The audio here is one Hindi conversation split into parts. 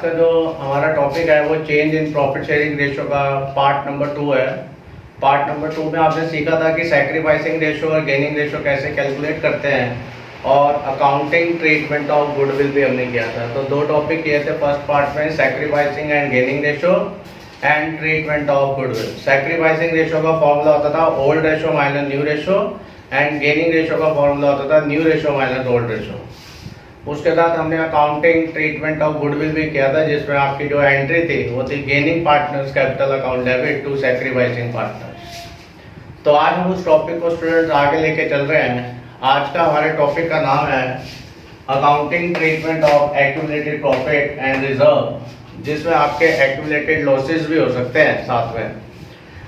आज का जो हमारा टॉपिक है वो change in profit sharing ratio का पार्ट नंबर 2 है। पार्ट नंबर 2 में आपने सीखा था कि सैक्रिफाइसिंग रेशियो और गेनिंग रेशियो कैसे कैलकुलेट करते हैं और अकाउंटिंग ट्रीटमेंट ऑफ गुडविल भी हमने किया था। तो दो टॉपिक किए थे फर्स्ट पार्ट में, sacrificing and gaining ratio and treatment of goodwill. Sacrificing ratio का फॉर्मूला होता था old ratio minus new ratio and gaining ratio का फॉर्मूला होता था new ratio minus old ratio. उसके साथ हमने अकाउंटिंग ट्रीटमेंट ऑफ गुडविल भी किया था, जिसमें आपकी जो एंट्री थी वो थी gaining partners capital account debit to sacrificing partners. तो आज हम उस टॉपिक को स्टूडेंट्स आगे लेके चल रहे हैं। आज का हमारे टॉपिक का नाम है accounting treatment of accumulated profit and reserve, जिसमें आपके एक्यूमुलेटेड लॉसेस भी हो सकते हैं साथ में।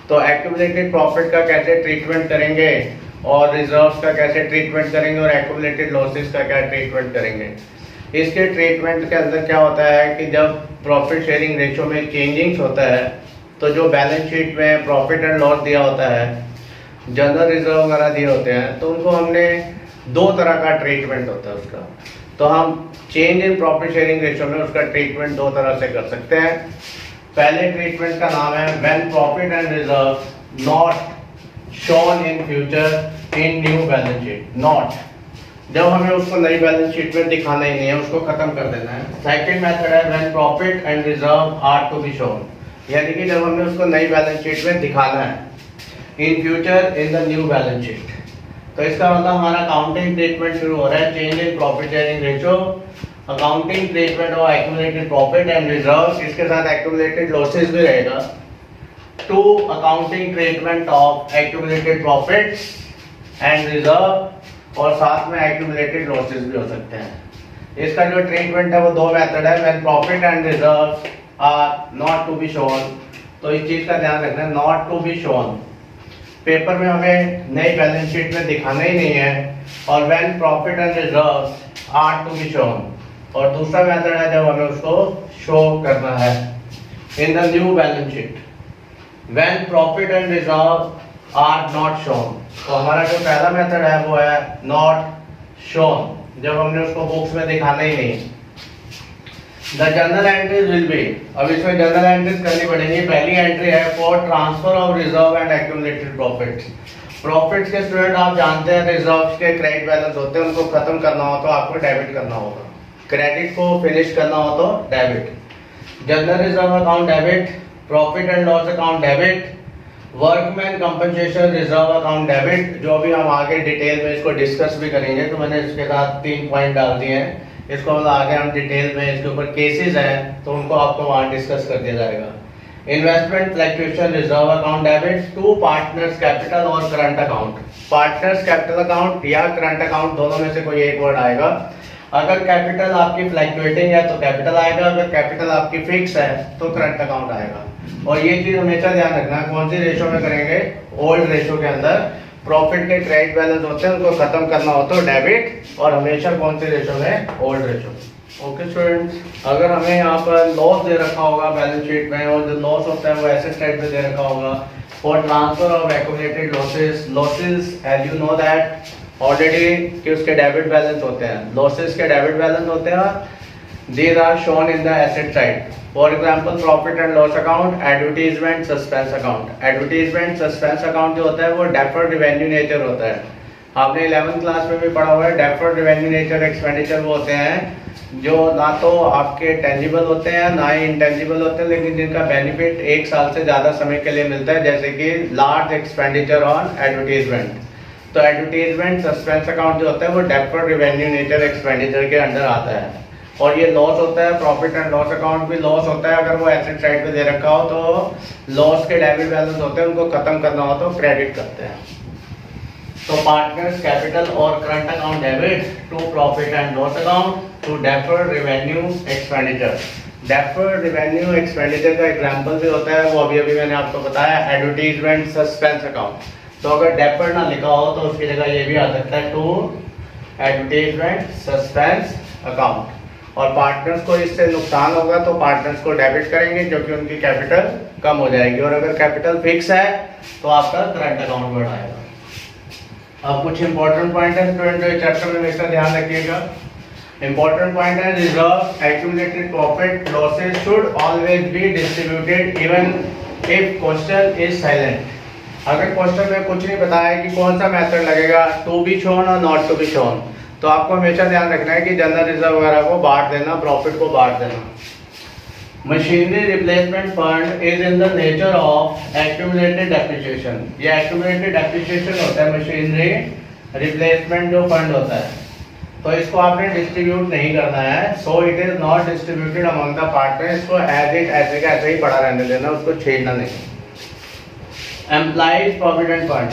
तो एक्यूमुलेटेड प्रॉफिट का कैसे ट्रीटमेंट करेंगे और रिजर्व्स का कैसे ट्रीटमेंट करेंगे और एक्यूमुलेटेड लॉसेस का क्या ट्रीटमेंट करेंगे। इसके ट्रीटमेंट के अंदर क्या होता है कि जब प्रॉफिट शेयरिंग रेशियो में चेंजिंग्स होता है तो जो बैलेंस शीट में प्रॉफिट एंड लॉस दिया होता है, जनरल रिजर्व वगैरह दिए होते हैं, तो उनको हमने दो तरह का ट्रीटमेंट होता है उसका। तो हम change in profit sharing ratio में उसका ट्रीटमेंट दो तरह से कर सकते हैं। पहले ट्रीटमेंट का नाम है when profit and reserve not shown in future in new balance sheet। Not जब हमें उसको नई बैलेंस शीट में दिखाना ही नहीं है, उसको खत्म कर देना है। सेकंड मेथड है when profit and reserve are to be shown, यानी कि जब हमें उसको नई बैलेंस शीट में दिखाना है in future in the new balance sheet. तो इसका मतलब हमारा अकाउंटिंग ट्रीटमेंट शुरू हो रहा है change in profit sharing ratio, accounting treatment of accumulated profit and reserve, इसके साथ एक्यूमुलेटेड लॉसेस भी रहेगा, to accounting treatment of accumulated profits and reserve, और साथ में एक्यूमुलेटेड लॉसेस भी हो सकते हैं। इसका जो ट्रीटमेंट है वो दो मेथड है। When profit and reserve are not to be shown, तो इस चीज का ध्यान रखना है, not to be shown, paper में हमें नई बैलेंस शीट में दिखाना ही नहीं है। और when profit and reserve are to be shown, और दूसरा मेथड है जब हमें उसको शो करना है इन the new balance sheet when profit and reserve are not shown। तो हमारा जो पहला मेथड है वो है not shown, जब हमने उसको बुक्स में दिखाना ही नहीं। The journal entries will be, अब इसमें journal entries करनी पड़ेंगी। पहली एंट्री है for transfer of reserve and accumulated profits। Profits के स्टूडेंट आप जानते हैं रिजर्व्स के क्रेडिट बैलेंस होते हैं, उनको खत्म करना हो तो आपको डेबिट करना होगा, क्रेडिट को फिनिश करना हो तो debit. General reserve account debit, profit and loss account debit, workman compensation reserve account debit, जो भी हम आगे डिटेल में इसको डिस्कस भी करेंगे। तो मैंने इसके साथ 3 पॉइंट डाल दिए हैं, इसको मतलब आगे हम डिटेल में इसके ऊपर केसेस हैं तो उनको आपको वहाँ डिस्कस कर दिया जाएगा। Investment fluctuation reserve account debit, to partners capital और current account. Partners capital account या करंट अकाउंट दोनों में से कोई एक वर्ड आएगा। अगर कैपिटल आपकी फ्लक्चुएटिंग है तो कैपिटल आएगा, अगर कैपिटल आपकी फिक्स है तो करंट अकाउंट आएगा। और ये चीज हमेशा ध्यान रखना, कौन सी रेशियो में करेंगे, ओल्ड रेशियो के अंदर प्रॉफिट के क्रेडिट बैलेंस होते हैं, उनको खत्म करना हो तो डेबिट, और हमेशा कौन सी रेशियो में, ओल्ड रेशियो। ओके स्टूडेंट्स, अगर हमें यहाँ पर लॉस दे रखा होगा बैलेंस शीट में और जो लॉस होता है वो एसेट साइड पे दे रखा होगा for transfer of accumulated losses, losses as you know that already कि उसके डेबिट बैलेंस होते हैं, लॉसेस के डेबिट बैलेंस होते हैं, these are shown in the asset side। For example, profit and loss account, advertisement, suspense account। advertisement, suspense account जो होता है वो deferred revenue nature होता है। आपने 11th क्लास में भी पढ़ा हुआ है। deferred revenue nature expenditure वो होते हैं जो ना तो आपके tangible होते हैं ना ही intangible होते हैं, लेकिन जिनका बेनिफिट 1 साल से ज़्यादा समय के लिए मिलता है, जैसे कि large expenditure on advertisement। तो एडवर्टीजमेंट सस्पेंस अकाउंट जो होता है वो डेफर्ड रिवेन्यू नेचर एक्सपेंडिचर के अंडर आता है। और ये लॉस होता है, प्रॉफिट एंड लॉस अकाउंट भी लॉस होता है, अगर वो एसेट साइड पे दे रखा हो तो लॉस के डेबिट बैलेंस होते हैं, उनको खत्म करना हो तो क्रेडिट करते हैं। तो पार्टनर्स कैपिटल और current account debit to profit and loss account to deferred revenue expenditure. Deferred revenue expenditure का एग्जांपल भी होता है, वो अभी अभी मैंने आपको बताया, एडवर्टीजमेंट सस्पेंस अकाउंट। तो अगर डेफर्ड ना लिखा हो तो उसकी जगह ये भी आ सकता है, टू एडवर्टीजमेंट सस्पेंस अकाउंट। और पार्टनर्स को इससे नुकसान होगा तो पार्टनर्स को डेबिट करेंगे क्योंकि उनकी कैपिटल कम हो जाएगी, और अगर कैपिटल फिक्स है तो आपका करंट अकाउंट बढ़ाएगा। अब कुछ इंपॉर्टेंट पॉइंट है स्टूडेंट जो चैप्टर में हमेशा ध्यान रखिएगा। इंपॉर्टेंट पॉइंट है, reserve accumulated profit losses should always be distributed even if question is silent. अगर क्वेश्चन में कुछ नहीं बताया कि कौन सा मेथड लगेगा, टू बी शोन और नॉट टू बी शोन, तो आपको हमेशा ध्यान रखना है कि जनरल रिजर्व वगैरह को बांट देना, प्रॉफिट को बांट देना। Machinery replacement fund is in the nature of accumulated depreciation. ये एक्यूमुलेटेड डेप्रिसिएशन होता है मशीनरी रिप्लेसमेंट जो फंड होता है, तो इसको आपने डिस्ट्रीब्यूट नहीं करना है। So it is not distributed among the partner. इसको एज इट ऐसे का ऐसे ही पड़ा रहने देना, उसको छेड़ना नहीं। एम्प्लॉइज प्रोविडेंट फंड,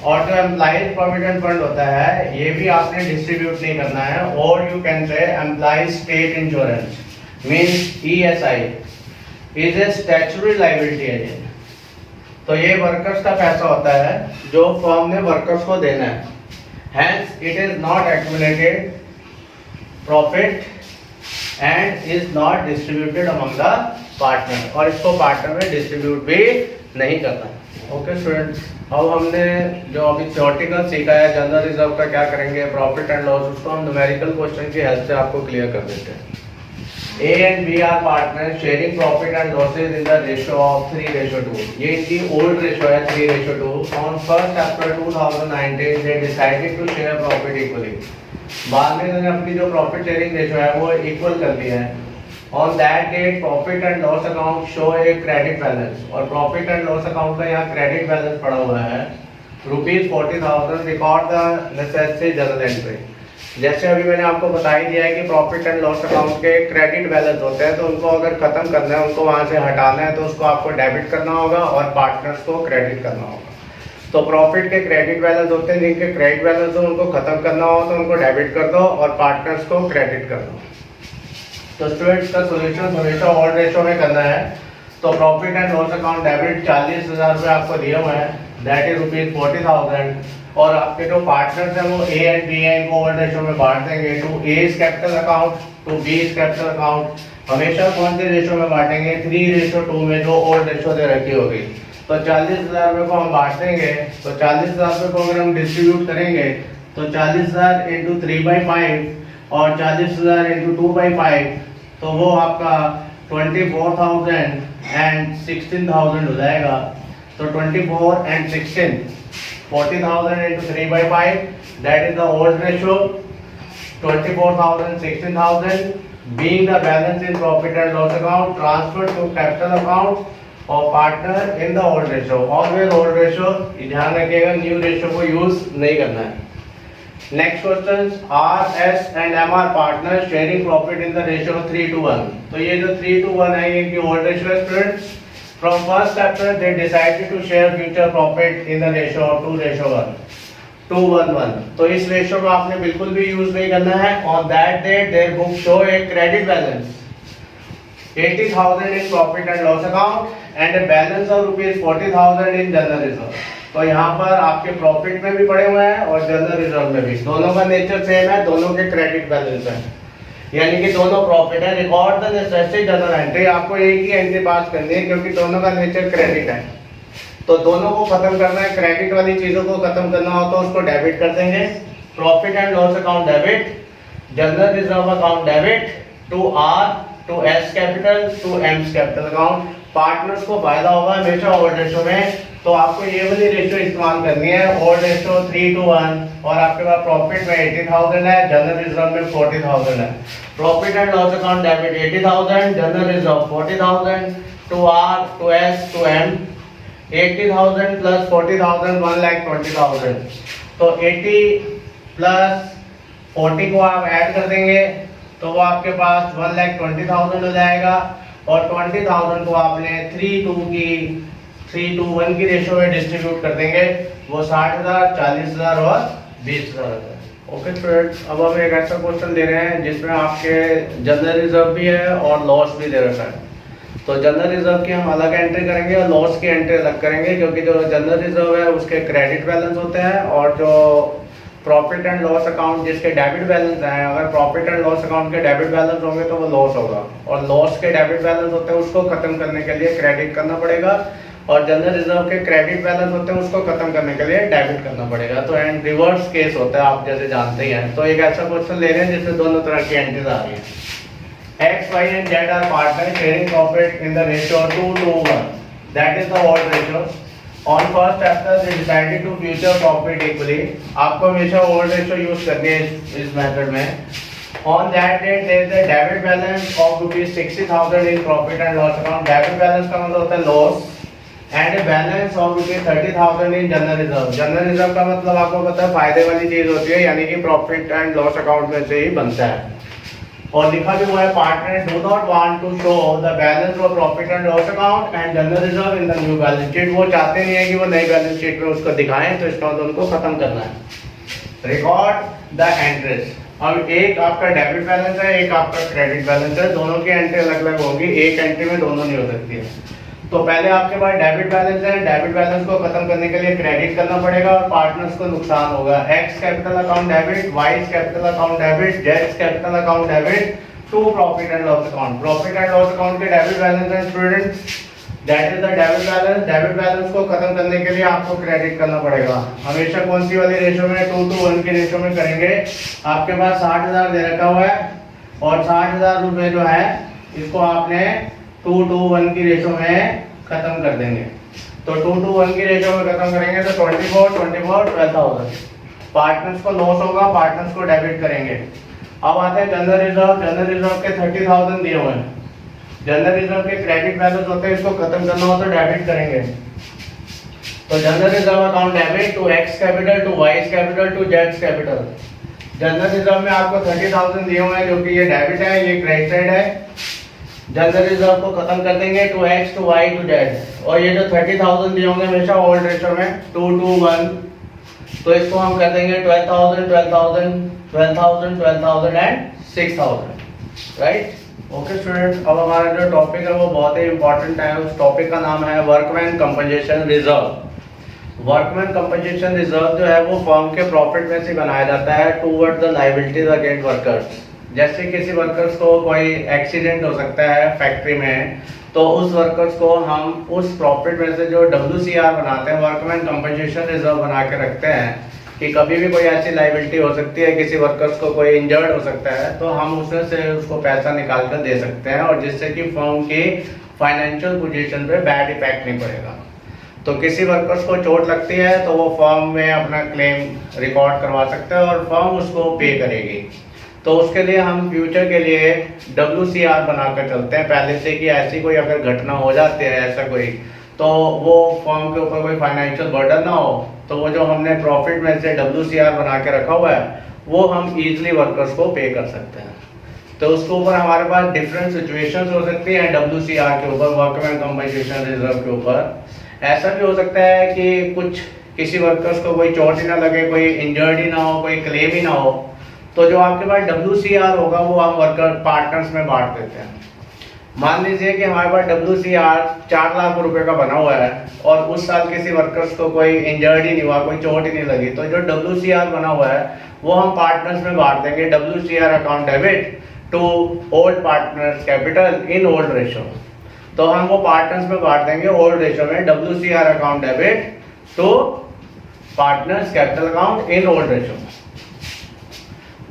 और जो एम्प्लॉइज प्रोविडेंट फंड होता है ये भी आपने डिस्ट्रीब्यूट नहीं करना है। और you can say employees state insurance means ESI is a statutory liability agent. तो ये वर्कर्स का पैसा होता है जो फर्म ने वर्कर्स को देना है। Hence it is not accumulated profit and is not distributed among the partner, और इसको पार्टनर में डिस्ट्रीब्यूट भी नहीं करना। ओके स्टूडेंट्स, अब हमने जो अभी थ्योरेटिकल सीखा है जनरल रिजर्व का क्या करेंगे, प्रॉफिट एंड लॉस, उसको हम न्यूमेरिकल क्वेश्चन की हेल्प से आपको क्लियर कर देते हैं। A and B are partners sharing profit and losses in the ratio of 3:2। ये इनकी ओल्ड रेशो है 3:2। On 1st April 2019 they decided to share profit equally। बाद में इन्होंने अपनी जो प्रॉफिट शेयरिंग रेशो है वो इक्वल कर दिया है। On that date profit and loss account show a credit balance, और प्रॉफिट एंड लॉस अकाउंट का यहाँ क्रेडिट बैलेंस पड़ा हुआ है ₹40,000। Record the necessary journal entry. जैसे अभी मैंने आपको बता ही दिया है कि प्रॉफिट एंड लॉस अकाउंट के क्रेडिट बैलेंस होते हैं, तो उनको अगर खत्म करना है, उनको वहां से हटाना है, तो उसको आपको डेबिट करना होगा और पार्टनर्स को क्रेडिट करना होगा। तो प्रॉफिट के क्रेडिट बैलेंस होते हैं, जिनके क्रेडिट बैलेंस हो उनको खत्म करना हो तो उनको डेबिट कर दो और पार्टनर्स को क्रेडिट कर दो। तो स्टूडेंट्स का सोल्यूशन हमेशा ऑड रेशो में करना है। तो profit and loss account debit 40,000 रुपये आपको दिए हुए हैं, दैट इज ₹40,000। और आपके जो पार्टनर्स हैं वो A एंड B हैं, इनको ओल्ड रेशो में बांट देंगे। To A capital account, to B capital account. हमेशा कौन से रेशो में बांटेंगे, 3:2 में, जो ओल्ड रेशो दे रखी होगी। तो 40,000 रुपये को हम बांट देंगे। तो 40,000 रुपये को अगर हम डिस्ट्रीब्यूट करेंगे तो 40,000 इंटू 3/5 और 40,000 इंटू 2/5, तो वो आपका 24,000 एंड 16,000 हो जाएगा। तो 24 and 16, 40,000 into 3/5, that is the old ratio, 24,000, 16,000, being the balance in profit and loss account, transferred to capital account or partner in the old ratio। Always old ratio, ध्यान रखिएगा, न्यू रेशियो को यूज नहीं करना है। Next question, R, S and M are partners sharing profit in the ratio of 3:1। तो ये जो 3:1 है, ये की old ratio है students. From 1st April they decided to share future profit in the ratio of 2:1, 2:1। तो इस रेशियो को आपने बिल्कुल भी यूज नहीं करना है। On that date their books show a credit balance 80,000 in profit and loss account and a balance of ₹40,000 in general reserve। तो यहाँ पर आपके प्रॉफिट में भी पड़े हुए हैं और जनरल रिजर्व में भी, दोनों का नेचर सेम है, दोनों के क्रेडिट बैलेंस है, यानी कि दोनों प्रॉफिट है। Record the necessary journal entry, आपको एक ही एंट्री पास करनी है क्योंकि दोनों का नेचर क्रेडिट है। तो दोनों को खत्म करना है, क्रेडिट वाली चीजों को खत्म करना हो तो उसको डेबिट कर देंगे। Profit and loss account debit, general reserve account debit, to R, to S capital, to M capital account. Partners को फायदा होगा हमेशा ओल्ड रेशो में, तो आपको ये वाली रेशियो इस्तेमाल करनी है, ओल्ड रेशियो 3:1। और आपके पास प्रॉफिट में 80,000 है, जनरल रिजर्व में 40,000 है। Profit and loss account debit 80,000, general reserve 40,000, to R, to S, to M। 80,000 plus 40,000 1,20,000। तो 80 प्लस 40 को आप ऐड कर देंगे तो वो आपके पास 1,20,000 हो जाएगा। और 20,000 को आपने 3:1 की रेशियो में डिस्ट्रीब्यूट कर देंगे, वो 60,000, 40,000 और 20,000। ओके स्टूडेंट्स, अब हम एक ऐसा क्वेश्चन दे रहे हैं जिसमें आपके जनरल रिजर्व भी है और लॉस भी दे रखा है। तो जनरल रिजर्व की हम अलग एंट्री करेंगे और लॉस की एंट्री अलग करेंगे, क्योंकि जो जनरल रिजर्व है उसके क्रेडिट बैलेंस होते हैं और जो प्रॉफिट एंड लॉस अकाउंट जिसके डेबिट बैलेंस है, अगर प्रॉफिट एंड लॉस अकाउंट के डेबिट बैलेंस होंगे तो वो लॉस होगा, और लॉस के डेबिट बैलेंस होते हैं उसको खत्म करने के लिए क्रेडिट करना पड़ेगा। और जनरल रिजर्व के क्रेडिट बैलेंस होते हैं उसको खत्म करने के लिए डेबिट करना पड़ेगा। तो एंड रिवर्स केस होता है, आप जैसे जानते ही हैं। तो एक ऐसा क्वेश्चन ले रहे हैं जिसमें दोनों तरह की एंट्रीज आ रही है। X, Y and Z are partners sharing profit in the ratio 2:1. That is the old ratio. On first chapter they decided to future profit equally. आपको हमेशा old ratio use करनी है इस मेथड में। On that date there is a debit balance of ₹60,000 in profit and loss account. Debit balance का मतलब होता है loss and a balance of ₹30,000 in general reserve. General reserve का मतलब आपको पता है फायदे वाली चीज होती है, यानी कि प्रॉफिट एंड लॉस अकाउंट में से ही बनता है। और लिखा भी हुआ है partner do not want to show the balance of profit and loss account and general reserve in the new balance sheet. वो चाहते नहीं है कि वो नई बैलेंस शीट में उसको दिखाएं, तो इसका मतलब उनको खत्म करना है। Record the entries. अब एक आपका डेबिट बैलेंस है, एक आपका क्रेडिट बैलेंस है, दोनों की एंट्री अलग अलग होगी, एक एंट्री में दोनों नहीं हो सकती है। तो पहले आपके पास डेबिट बैलेंस है, डेबिट बैलेंस को खत्म करने के लिए क्रेडिट करना पड़ेगा और पार्टनर्स को नुकसान होगा। X capital account debit, Y capital account debit, Z capital account debit to profit and loss account. Profit and loss account के डेबिट बैलेंस है students, that is the debit balance. Debit balance को खत्म करने के लिए आपको क्रेडिट करना पड़ेगा। हमेशा कौन सी वाली रेशो में? 2:1 की रेशो में करेंगे। आपके पास 60,000 दे रखा हुआ है और 60,000 रुपए जो है इसको आपने 2:1 की रेशो में खत्म कर देंगे। तो 2:1 की रेशो में खत्म करेंगे तो 12,000 पार्टनर्स को लॉस होगा, पार्टनर्स को डेबिट करेंगे। अब आते हैं जनरल रिजर्व। जनरल रिजर्व के 30,000 दिए हुए हैं। जनरल रिजर्व के क्रेडिट बैलेंस होते हैं, इसको खत्म करना हो तो डेबिट करेंगे। तो general reserve account debit to X capital to Y capital to Z capital. General reserve में आपको 30,000 दिए हुए हैं जो कि ये डेबिट है, ये क्रेडिट साइड है। जनरल रिजर्व को खत्म कर देंगे to X to Y to Z. और ये जो 30,000 दिए होंगे हमेशा ओल्ड रेशो में 2:1, तो इसको हम कर देंगे 12,000, 12,000, 12,000, 12,000 एंड 6,000। Right, okay student. अब हमारा जो टॉपिक है वो बहुत ही इंपॉर्टेंट है। उस टॉपिक का नाम है workman compensation reserve. Workman compensation reserve जो है वो फर्म के प्रॉफिट में से बनाया जाता है toward the liabilities against workers. जैसे किसी वर्कर्स को कोई एक्सीडेंट हो सकता है फैक्ट्री में, तो उस वर्कर्स को हम उस प्रॉफिट में से जो WCR बनाते हैं, वर्कमैन कंपनसेशन रिजर्व बना के रखते हैं कि कभी भी कोई ऐसी लायबिलिटी हो सकती है, किसी वर्कर्स को कोई इंजर्ड हो सकता है, तो हम उसमें से उसको पैसा निकाल कर दे सकते हैं और जिससे कि फर्म की फाइनेंशियल पोजीशन पे बैड इफेक्ट नहीं पड़ेगा। तो किसी वर्कर्स को चोट लगती है तो वो फर्म में अपना क्लेम रिकॉर्ड करवा सकते हैं और फर्म उसको पे करेगी। तो उसके लिए हम फ्यूचर के लिए WCR बनाकर चलते हैं पहले से, कि ऐसी कोई अगर घटना हो जाती है ऐसा कोई, तो वो फर्म के ऊपर कोई फाइनेंशियल बर्डन ना हो, तो वो जो हमने प्रॉफिट में से WCR बना के रखा हुआ है वो हम इजीली वर्कर्स को पे कर सकते हैं। तो उसके ऊपर हमारे पास डिफरेंट सिचुएशंस हो सकती हैं WCR के ऊपर, वर्कमैन कंपनसेशन रिजर्व के ऊपर। ऐसा भी हो सकता है कि किसी वर्कर्स को कोई चोट ही ना लगे, कोई इंजर्ड ही ना हो, कोई क्लेम ही ना हो, तो जो आपके पास WCR होगा वो हम वर्कर पार्टनर्स में बांट देते हैं। मान लीजिए कि हमारे पास WCR 4 लाख रुपए का बना हुआ है और उस साल किसी वर्कर्स को कोई इंजर्ड ही नहीं हुआ, कोई चोट ही नहीं लगी, तो जो WCR बना हुआ है वो हम पार्टनर्स में बांट देंगे। WCR account debit to old partners capital in old ratio. तो हम वो पार्टनर्स में बांट देंगे ओल्ड रेशो में, WCR account debit to partners capital account in old ratio.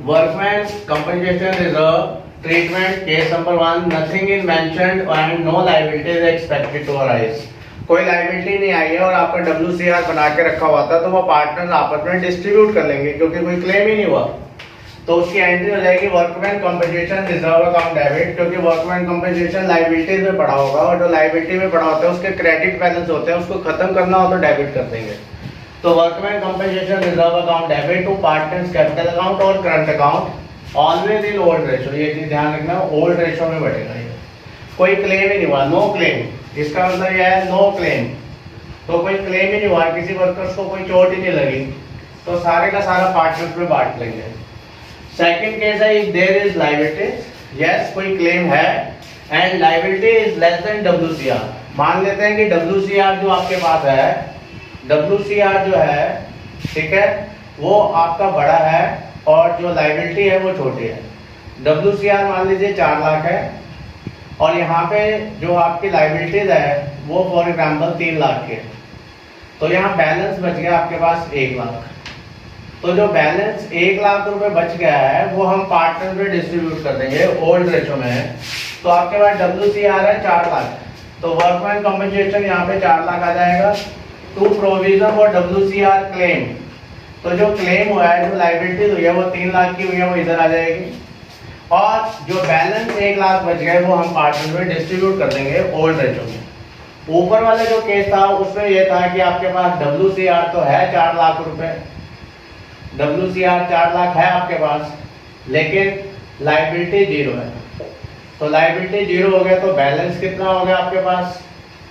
Workman compensation reserve treatment case number 1, nothing is mentioned and no liability is expected to arise. कोई लायबिलिटी नहीं आई है और आपका WCR बना के रखा हुआ था, तो वो पार्टनर्स आपस में डिस्ट्रीब्यूट कर लेंगे क्योंकि कोई क्लेम ही नहीं हुआ। तो उसकी एंट्री हो जाएगी workman compensation reserve account debit, क्योंकि वर्कमैन कंपनसेशन लायबिलिटीज में पड़ा होगा और जो लायबिलिटी में पड़ा होता है उसके क्रेडिट बैलेंस होते हैं, उसको खत्म करना हो तो डेबिट कर देंगे। तो workman compensation reserve account debit to partners capital account और current account always in old ratio. ये चीज ध्यान रखना, ओल्ड रेशो में बढ़ेगा ये। कोई क्लेम ही नहीं हुआ, नो क्लेम, इसका मतलब यह है नो क्लेम। तो कोई क्लेम ही नहीं हुआ, किसी वर्कर्स को कोई चोट ही नहीं लगी, तो सारे का सारा पार्टनर्स में बांट लेंगे। सेकंड केस है if there is liability, yes कोई क्लेम है and liability is less than WCR। मान लेते हैं कि WCR जो आपके पास है, WCR जो है, ठीक है, वो आपका बड़ा है और जो लायबिलिटी है वो छोटी है। WCR मान लीजिए 4 लाख है और यहाँ पे जो आपकी लाइबिलिटीज है वो फॉर एग्जाम्पल 3 लाख की है, तो यहाँ बैलेंस बच गया आपके पास 1 लाख। तो जो बैलेंस 1 लाख रुपए बच गया है वो हम पार्टनर में डिस्ट्रीब्यूट कर देंगे, ओल्ड रेशो में है। तो आपके पास WCR है 4 लाख, तो वर्कमैन कॉम्पेंसेशन यहाँ पे 4 लाख आ जाएगा। टू प्रोविजन और WCR क्लेम, तो जो क्लेम हुआ है, जो लाइबिलिटी हुई है वो 3 लाख की हुई है, वो इधर आ जाएगी। और जो बैलेंस 1 लाख बच गए वो हम पार्टनर में डिस्ट्रीब्यूट कर देंगे ओल्ड रेशो में। ऊपर वाला जो केस था उसमें ये था कि आपके पास WCR तो है 4 लाख रुपए, WCR 4 लाख है आपके पास, लेकिन लाइबिलिटी 0 है। तो लाइबिलिटी 0 हो गया तो बैलेंस कितना हो गया आपके पास?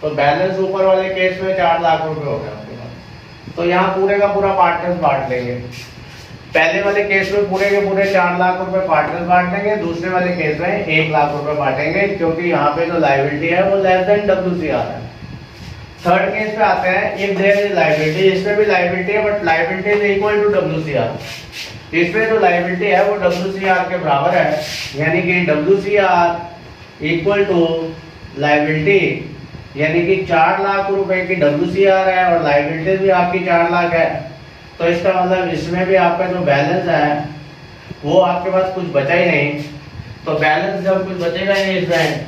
तो बैलेंस ऊपर वाले केस में 4 लाख रुपए हो गया आपके पास। तो यहाँ पूरे का पूरा पार्टनर्स बांट लेंगे। पहले वाले केस में पूरे के पूरे 4 लाख रुपए पार्टनर्स बांट लेंगे, दूसरे वाले केस में 1 लाख रुपए बांटेंगे, क्योंकि यहाँ पे जो लाइबिलिटी है वो लेस देन WCR है। थर्ड केस पे आते हैं, इफ देयर इज लाइबिलिटी, इसमें भी लाइबिलिटी है but liability is equal to WCR। इसमें जो लाइबिलिटी है वो WCR के बराबर है, यानी कि WCR इक्वल टू लाइबिलिटी, यानी कि 4 लाख रुपए की WCR है और लाइबिलिटी भी आपकी 4 लाख है। तो इसका मतलब इसमें भी आपका जो बैलेंस है वो आपके पास कुछ बचा ही नहीं। तो बैलेंस जब कुछ बचेगा ही नहीं इसमें,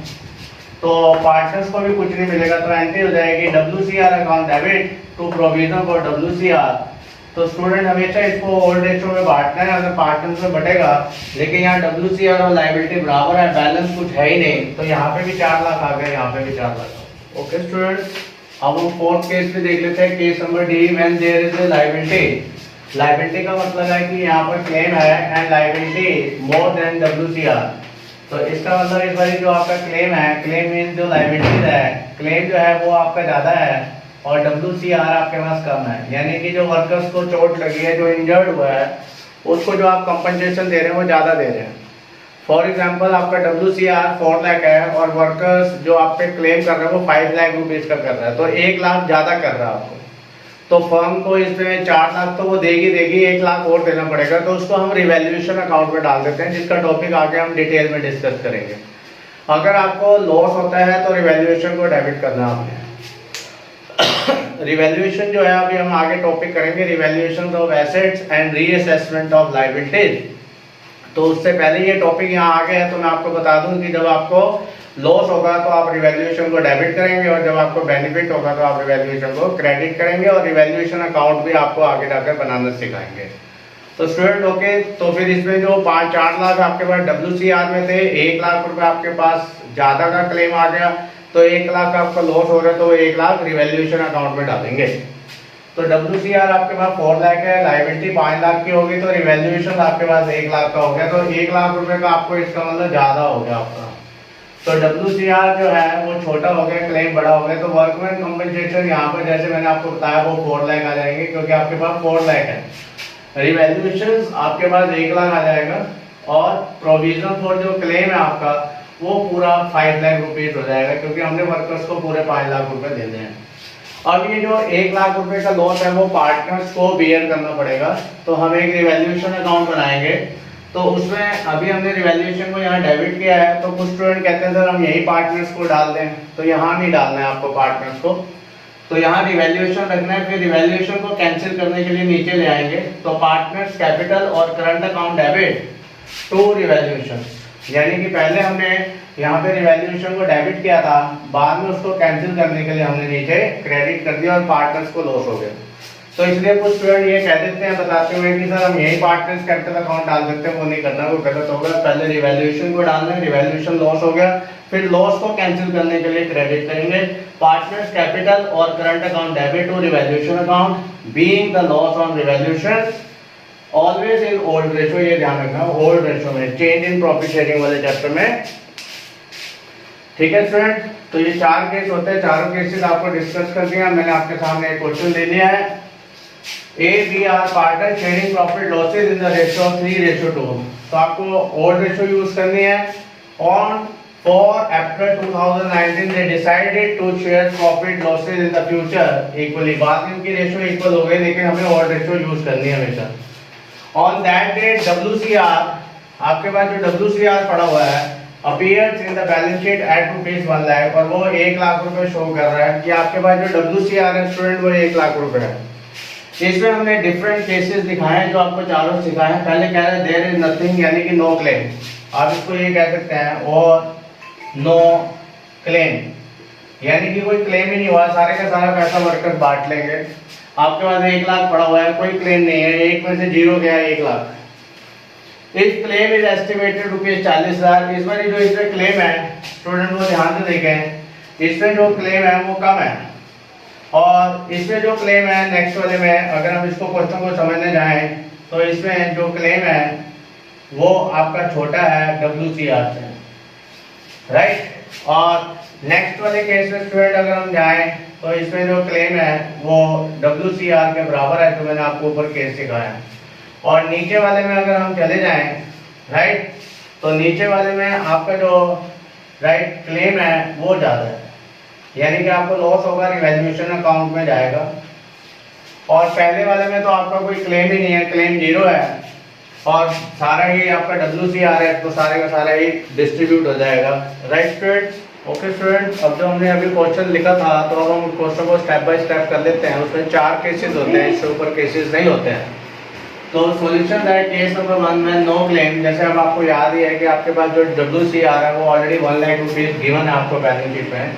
तो पार्टनर्स को भी कुछ नहीं मिलेगा। तो एंट्री हो जाएगी WCR account debit to provision for WCR। तो स्टूडेंट हमेशा इसको ओल्ड रेशो में बांटना है, अगर पार्टनर्स में बढ़ेगा, लेकिन यहाँ WCR और लाइबिलिटी बराबर है, बैलेंस कुछ है ही नहीं, तो यहाँ पे भी 4 लाख आ गए, यहाँ पे भी 4 लाख। ओके स्टूडेंट्स, अब हम फोर्थ केस भी देख लेते हैं, case number D, when there is a liability. Liability का मतलब है कि यहाँ पर क्लेम है and liability more than WCR। तो इसका मतलब इस बार जो आपका क्लेम है, क्लेम मीन जो लाइबिलिटीज है, क्लेम जो है वो आपका ज्यादा है और WCR आपके पास कम है, यानी कि जो वर्कर्स को चोट लगी है, जो इंजर्ड हुआ है, उसको जो आप कंपनसेशन दे रहे हैं वो ज्यादा दे रहे हैं। फॉर एग्जाम्पल आपका WCR 4 लाख है और वर्कर्स जो आप पे क्लेम कर रहे हैं वो 5 लाख रुपीज का कर रहा है, तो 1 लाख ज्यादा कर रहा है आपको। तो फर्म को इसमें 4 लाख तो वो देगी, 1 लाख और देना पड़ेगा, तो उसको हम रिवैल्यूएशन अकाउंट में डाल देते हैं, जिसका टॉपिक आगे हम डिटेल में डिस्कस करेंगे। अगर आपको लॉस होता है तो रिवैल्यूएशन को डेबिट करना आपने। रिवैल्यूएशन जो है अभी हम आगे टॉपिक करेंगे, revaluation of assets and reassessment of liabilities. तो उससे पहले ये टॉपिक यहाँ आ गया है, तो मैं आपको बता दूं कि जब आपको लॉस होगा तो आप रिवैल्यूएशन को डेबिट करेंगे और जब आपको बेनिफिट होगा तो आप रिवैल्यूएशन को क्रेडिट करेंगे, और रिवैल्यूएशन अकाउंट भी आपको आगे जाकर बनाना सिखाएंगे। तो स्टूडेंट ओके, तो फिर इसमें जो 4 लाख आपके पास WCR में थे, 1 लाख रुपए आपके पास ज्यादा का क्लेम आ गया, तो 1 लाख का आपका लॉस हो रहा है, तो 1 लाख रिवैल्यूएशन अकाउंट में डालेंगे। तो WCR आपके पास 4 लाख है, लायबिलिटी 5 लाख की होगी, तो रिवैल्यूएशन आपके पास 1 लाख का हो गया, तो 1 लाख रुपए का आपको इसका मतलब ज्यादा हो गया आपका। तो WCR जो है वो छोटा हो गया, क्लेम बड़ा हो गया, तो वर्कमैन कॉम्पेंसेशन यहाँ पर जैसे मैंने आपको बताया वो 4 लाख आ जाएंगे, क्योंकि आपके पास 4 लाख है। रिवैल्यूएशन आपके पास 1 लाख आ जाएगा, और प्रोविजन फॉर जो क्लेम है आपका वो पूरा 5 लाख रुपीज हो जाएगा, क्योंकि हमने वर्कर्स को पूरे 5 लाख रुपए देने हैं। अब ये जो 1 लाख रुपए का लॉस है वो पार्टनर्स को बियर करना पड़ेगा, तो हम एक रिवैल्यूएशन अकाउंट बनाएंगे। तो उसमें अभी हमने रिवैल्यूएशन को यहाँ डेबिट किया है, तो कुछ स्टूडेंट कहते हैं सर हम यही पार्टनर्स को डाल दें, तो यहाँ नहीं डालना है आपको पार्टनर्स को, तो यहाँ रिवैल्यूएशन रखना है। फिर रिवैल्यूएशन को कैंसिल करने के लिए नीचे ले आएंगे, तो पार्टनर्स कैपिटल और current account debit to revaluation, यानी कि पहले हमने यहाँ पे रिवैल्यूएशन को डेबिट किया था, बाद में उसको कैंसिल करने के लिए हमने नीचे क्रेडिट कर दिया और पार्टनर्स को लॉस हो गया। तो इसलिए कुछ स्टूडेंट ये कह देते हैं बताते हुए कि सर हम यही पार्टनर्स कैपिटल अकाउंट डाल देते हैं, वो नहीं करना, वो गलत होगा। पहले रिवैल्यूएशन को डालना है, रिवैल्यूएशन लॉस हो गया, फिर लॉस को कैंसिल करने के लिए क्रेडिट करेंगे। पार्टनर्स कैपिटल और current account debit to revaluation account, being the loss on revaluation always in old ratio, ये ध्यान रखना ओल्ड रेशो में, चेंज इन प्रॉफिट शेयरिंग वाले चैप्टर में। ठीक है स्टूडेंट, तो ये 4 केस होते हैं, चारों केसेस आपको डिस्कस कर दिया। मैंने आपके सामने एक क्वेश्चन दे दिया है, ABR partner sharing profit losses in the ratio of 3:2। तो आपको ओल्ड रेशो यूज करनी है। On 4 April 2019 they decided to share profit losses in the future equally। बाद में इनकी रेशो इक्वल हो गई, लेकिन हमें ओल्ड रेशो यूज करनी है हमेशा। ऑन दैट डेट WCR, आपके पास जो WCR पड़ा हुआ है appears in the balance sheet at ₹1 lakh, और वो 1 लाख रुपए शो कर रहा है कि आपके पास जो WCR है स्टूडेंट वो 1 लाख रुपए है। इसमें हमने डिफरेंट केसेस दिखाए हैं जो आपको चारों सिखाए हैं। पहले कह रहे हैं देयर इज नथिंग यानी कि नो क्लेम, आप इसको ये कह सकते हैं, और नो क्लेम यानी कि कोई क्लेम ही नहीं हुआ, सारे का सारा पैसा वर्कर बांट लेंगे। आपके पास 1 लाख पड़ा हुआ है, कोई क्लेम नहीं है, एक में से जीरो गया 1 लाख। इस क्लेम इज एस्टिमेटेड ₹40,000। इस बार जो इसमें क्लेम है स्टूडेंट वो ध्यान से देखें, इसमें जो क्लेम है वो कम है, और इसमें जो क्लेम है नेक्स्ट वाले में, अगर हम इसको क्वेश्चन को समझने जाएं तो इसमें जो क्लेम है वो आपका छोटा है WCR से, राइट। और नेक्स्ट वाले केस में स्टूडेंट अगर हम जाएं तो इसमें जो क्लेम है वो WCR के बराबर है, जो मैंने आपको ऊपर केस सिखाया है। और नीचे वाले में अगर हम चले जाएं, राइट, तो नीचे वाले में आपका जो राइट क्लेम है वो ज़्यादा है, यानी कि आपको लॉस होगा, रिवैल्यूएशन अकाउंट में जाएगा। और पहले वाले में तो आपका कोई क्लेम ही नहीं है, क्लेम जीरो है, और सारा ही आपका WCR है, तो सारे का सारा ही डिस्ट्रीब्यूट हो जाएगा, राइट स्टूडेंट्स। ओके स्टूडेंट्स, अब जो हमने अभी क्वेश्चन लिखा था तो अब हम क्वेश्चन को स्टेप बाय स्टेप कर लेते हैं। उसमें 4 केसेस होते हैं, इससे ऊपर केसेस नहीं होते हैं। तो सॉल्यूशन है केस नंबर 1 में नो क्लेम। जैसे अब आपको याद ही है कि आपके पास जो WCR है वो ऑलरेडी 1 लाख रुपीज गिवन है आपको बैलेंस शीट में,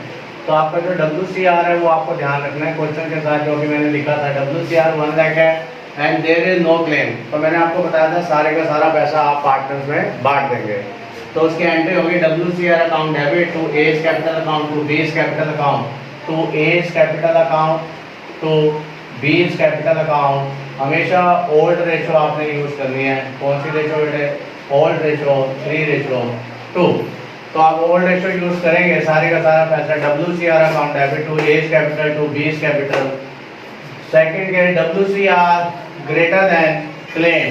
तो आपका जो WCR है वो आपको ध्यान रखना है क्वेश्चन के साथ, जो भी मैंने लिखा था WCR 1 लाख है and there is no claim. तो मैंने आपको बताया था सारे का सारा पैसा आप पार्टनर्स में बांट देंगे। तो उसकी एंट्री होगी WCR account debit to A's capital account to B's capital account to A's capital account to B's capital account. हमेशा ओल्ड रेशो आपने यूज करनी है। कौन सी रेशो बेटे? Old ratio 3:2। तो आप ओल्ड रेशो यूज करेंगे, सारे का सारा पैसा WCR account debit to A's capital to B's capital. Second के WCR greater than claim.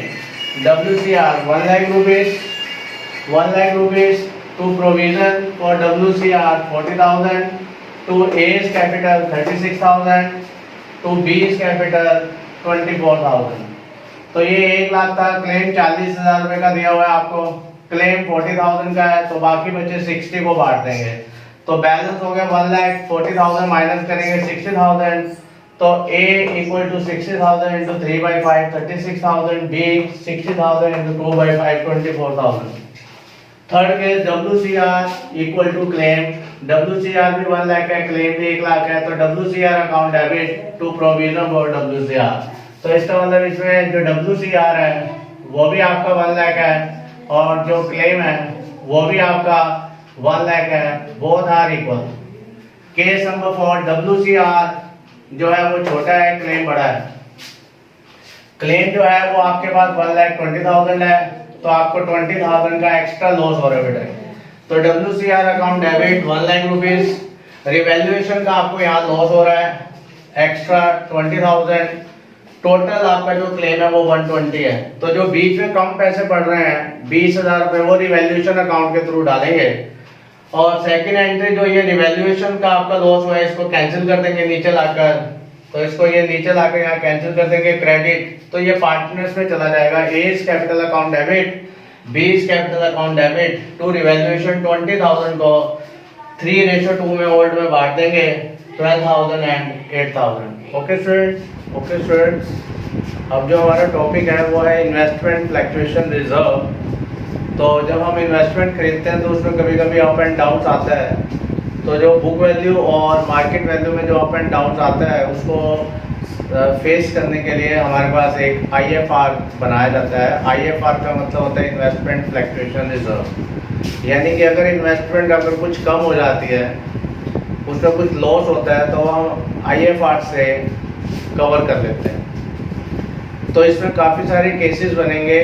WCR 1 lakh rupees, 1 lakh rupees to provision for WCR 40,000 to A's capital 36,000 to B's capital 24,000। तो ये 1 लाख था, क्लेम 40,000 रुपए का दिया हुआ है आपको, क्लेम 40,000 का है, तो बाकी बचे 60 को बांट देंगे। तो बैलेंस हो गया 1 लाख, 40,000 माइनस करेंगे 60,000, तो A equal to 60,000 into 3/5 36,000, B 60,000 into 2/5 24,000। Third case WCR equal to claim. WCR भी 1 लाख है, क्लेम भी 1 लाख है, तो WCR account debit to provision for WCR। तो इसका मतलब इसमें जो WCR है वो भी आपका 1 लाख है और जो क्लेम है वो भी आपका 1 लाख है, both are equal. Case number 4 WCR जो है वो छोटा है, क्लेम बड़ा है। क्लेम जो है वो आपके पास 1,20,000 है, तो आपको 20,000 का एक्स्ट्रा लॉस हो रहा है बेटा। तो WCR account debit 1 lakh rupees, revaluation का आपको यहाँ लॉस हो रहा है एक्स्ट्रा 20,000। टोटल आपका जो क्लेम है वो 120 है। तो जो बीच में कम पैसे पड़ रहे हैं 20,000 रुपए, वो रिवैल्यूएशन अकाउंट के थ्रू डालेंगे। और सेकंड एंट्री जो ये रिवैल्यूएशन का आपका लॉस हुआ है इसको कैंसिल कर देंगे नीचे लाकर, तो इसको ये नीचे लाकर यहाँ कैंसिल कर देंगे क्रेडिट, तो ये पार्टनर्स में चला जाएगा। A's capital account debit, B's capital account debit to revaluation 20,000 को 3:2 में ओल्ड में बांट देंगे 12,000 and 8,000। Okay students, okay students. अब जो हमारा टॉपिक है वो है इन्वेस्टमेंट फ्लक्चुएशन रिजर्व। तो जब हम इन्वेस्टमेंट खरीदते हैं तो उसमें कभी कभी अप एंड डाउन आता है, तो जो बुक वैल्यू और मार्केट वैल्यू में जो अप एंड डाउन आता है उसको फेस करने के लिए हमारे पास एक IFR बनाया जाता है। IFR का मतलब होता है इन्वेस्टमेंट फ्लक्चुएशन रिजर्व, यानी कि अगर इन्वेस्टमेंट अगर कुछ कम हो जाती है, उसमें कुछ लॉस होता है, तो हम IFR से कवर कर लेते हैं। तो इसमें काफ़ी सारे केसेस बनेंगे।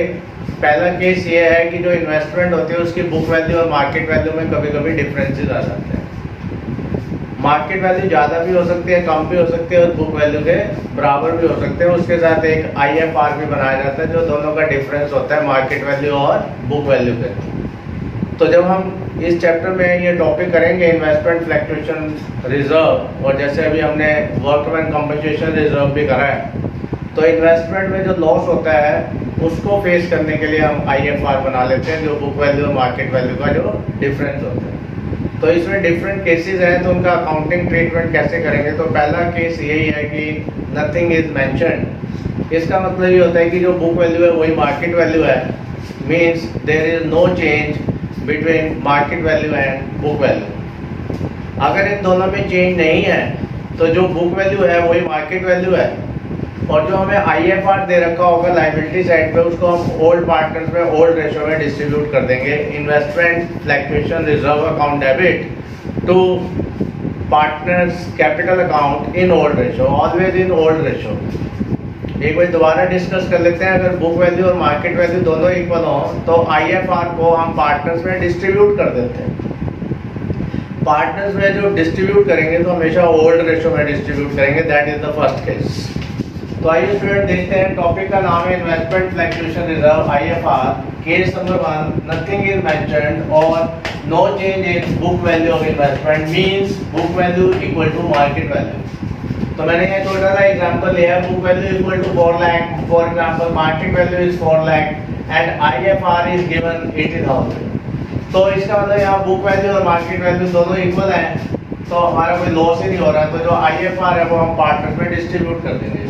पहला केस ये है कि जो इन्वेस्टमेंट होती है उसकी बुक वैल्यू और मार्केट वैल्यू में कभी कभी डिफरेंसेस आ जाते हैं। मार्केट वैल्यू ज़्यादा भी हो सकती है, कम भी हो सकती है, और बुक वैल्यू के बराबर भी हो सकते हैं। उसके साथ एक IFR भी बनाया जाता है जो दोनों का डिफरेंस होता है मार्केट वैल्यू और बुक वैल्यू के। तो जब हम इस चैप्टर में ये टॉपिक करेंगे इन्वेस्टमेंट फ्लक्चुएशन रिजर्व, और जैसे अभी हमने वर्कमैन कंपनसेशन रिजर्व भी करा है, तो इन्वेस्टमेंट में जो लॉस होता है उसको फेस करने के लिए हम IFR बना लेते हैं, जो बुक वैल्यू और मार्केट वैल्यू का जो डिफरेंस होता है। तो इसमें डिफरेंट केसेस हैं, तो उनका अकाउंटिंग ट्रीटमेंट कैसे करेंगे। तो पहला केस यही है कि नथिंग इज मेंशन्ड। इसका मतलब ये होता है कि जो बुक वैल्यू है वही मार्केट वैल्यू है, means there is no change between market value and book value. अगर इन दोनों में चेंज नहीं है तो जो बुक वैल्यू है वही मार्केट वैल्यू है, और जो हमें IFR दे रखा होगा लायबिलिटी साइड पे उसको हम ओल्ड पार्टनर्स में ओल्ड रेशो में डिस्ट्रीब्यूट कर देंगे। Investment fluctuation reserve account debit to partners capital account in old ratio, always in old ratio. एक बार दोबारा डिस्कस कर लेते हैं। अगर बुक वैल्यू और मार्केट वैल्यू दोनों इक्वल हो तो IFR को हम पार्टनर्स में डिस्ट्रीब्यूट कर देते हैं। पार्टनर्स में जो डिस्ट्रीब्यूट करेंगे तो हमेशा ओल्ड रेशो में डिस्ट्रीब्यूट करेंगे, that is the first case. तो आइए स्टूडेंट देखते हैं, टॉपिक का नाम है investment fluctuation reserve IFR। Case number 1, nothing is mentioned और no change in book value of investment means book value equal to market value. तो मैंने ये छोटा सा एग्जांपल लिया है, book value equal to 4 lakh, for example market value is 4 lakh and IFR is given 80,000। तो इसका मतलब यहाँ बुक वैल्यू और मार्केट वैल्यू दोनों इक्वल हैं, तो हमारा कोई लॉस ही नहीं हो रहा। तो जो IFR है वो हम पार्टनर में डिस्ट्रीब्यूट कर देंगे।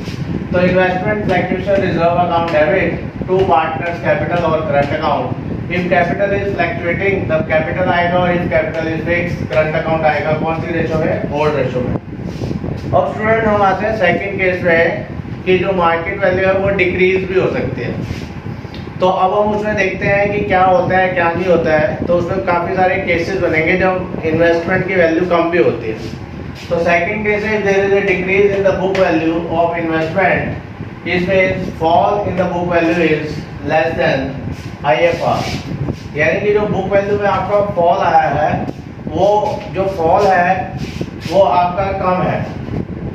तो investment fluctuation reserve account debit to partners capital और current account. If capital is fluctuating तब कैपिटल आएगा, और if capital is fixed current account आएगा। कौन सी रेशो में? ओल्ड रेशो में। अब स्टूडेंट हम आते हैं सेकंड केस में कि जो मार्केट वैल्यू है वो डिक्रीज भी हो सकती है। तो अब हम उसमें देखते हैं कि क्या होता है क्या नहीं होता है। तो उसमें काफ़ी सारे केसेस बनेंगे जब इन्वेस्टमेंट की वैल्यू कम भी होती है। तो सेकंड केस है there is a decrease in the book value of investment, इसमें fall in the book value is less than IFR। यानी कि जो बुक वैल्यू में आपका फॉल आया है वो जो फॉल है वो आपका कम है।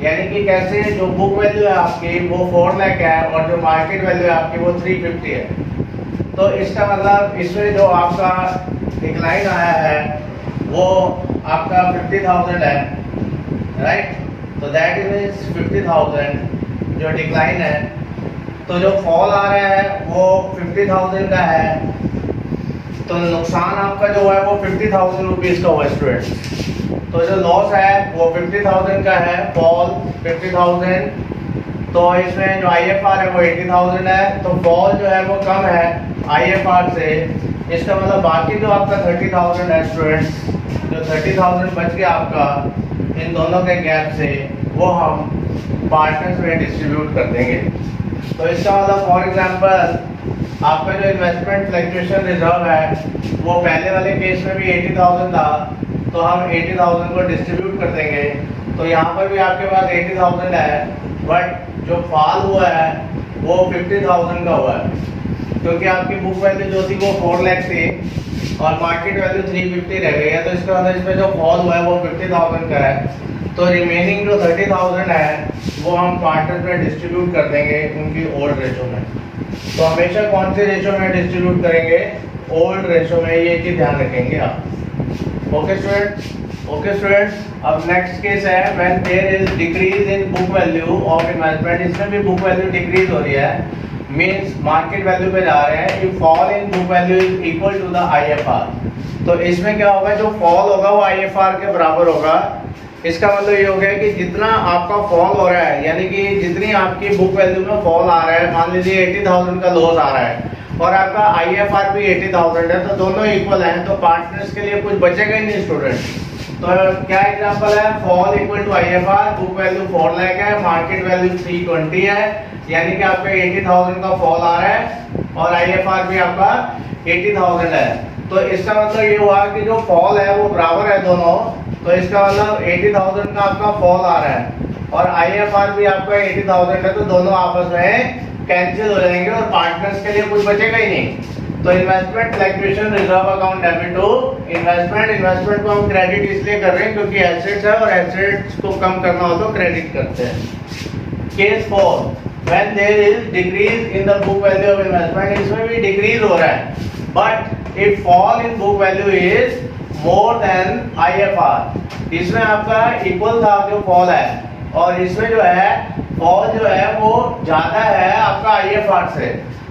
यानी कि कैसे, जो बुक वैल्यू है आपकी वो 4 लाख है और जो मार्केट वैल्यू है आपकी वो 350 है। तो इसका मतलब इसमें जो आपका डिक्लाइन आया है वो आपका 50,000 है, राइट। तो दैट इज 50,000 जो डिक्लाइन है। तो जो फॉल आ रहा है वो 50,000 का है, तो नुकसान आपका जो है वो 50,000 रुपीज़ का हुआ स्टूडेंट। तो जो लॉस है वो 50,000 का है, फॉल 50,000। तो इसमें जो IFR है वो 80,000 है, तो फॉल जो है वो कम है IFR से। इसका मतलब बाकी जो आपका 30,000 है स्टूडेंट्स, जो 30,000 बच गया आपका इन दोनों के गैप से, वो हम पार्टनर्स में डिस्ट्रीब्यूट कर देंगे। तो इसका मतलब फॉर एग्जांपल आपका जो इन्वेस्टमेंट फ्लक्चुएशन रिजर्व है वो पहले वाले केस में भी 80,000 था, तो हम 80,000 को डिस्ट्रीब्यूट कर देंगे। तो यहाँ पर भी आपके पास 80,000 है, बट जो फॉल हुआ है वो 50,000 का हुआ है, क्योंकि आपकी बुक वैल्यू जो थी वो 4 लाख थी और मार्केट वैल्यू 350 रह गई है। तो इसका मतलब इसमें जो फॉल हुआ है वो 50,000 का है। तो रिमेनिंग जो 30,000 है वो हम पार्टनर में डिस्ट्रीब्यूट कर देंगे उनकी ओल्ड रेशो में। तो हमेशा कौन से रेशो में डिस्ट्रीब्यूट करेंगे? ओल्ड रेशो में, ये चीज़ ध्यान रखेंगे आप। Okay students, okay students. अब नेक्स्ट केस है when there is decrease in book value of investment. इसमें भी बुक वैल्यू डिक्रीज हो रही है, मीन्स मार्केट वैल्यू पे जा रहे हैं। If fall in book value is equal to the IFR। तो इसमें क्या होगा, जो फॉल होगा वो IFR के बराबर होगा। इसका मतलब ये हो गया कि जितना आपका फॉल हो रहा है, यानी कि जितनी आपकी बुक वैल्यू में फॉल आ रहा है, मान लीजिए 80,000 का लॉस आ रहा है और आपका IFR भी 80,000 है, तो दोनों इक्वल हैं, तो पार्टनर्स के लिए कुछ बचेगा ही नहीं स्टूडेंट। तो क्या एग्जांपल है, fall equal to IFR, book value 4 lakh है, मार्केट वैल्यू 320 है, यानी कि आपका 80,000 का फॉल आ रहा है और IFR भी आपका 80,000 है। तो इसका मतलब ये हुआ कि जो फॉल है वो बराबर है दोनों। तो इसका मतलब 80,000 का आपका फॉल आ रहा है और IFR भी आपका 80,000 है, तो दोनों आपस में कैंसिल हो जाएंगे और पार्टनर्स के लिए कुछ बचेगा ही नहीं। तो investment fluctuation reserve account debit to investment को हम क्रेडिट इसलिए कर रहे हैं क्योंकि एसेट्स है और एसेट्स को कम करना हो तो क्रेडिट करते हैं। Case 4, when there is decrease in the book value of investment. इसमें भी डिक्रीज हो रहा है, but if fall in book value is more than IFR। इसमें आपका इक्वल था जो फॉल है और इसमें जो है फॉल जो है वो ज्यादा है आपका IFR से।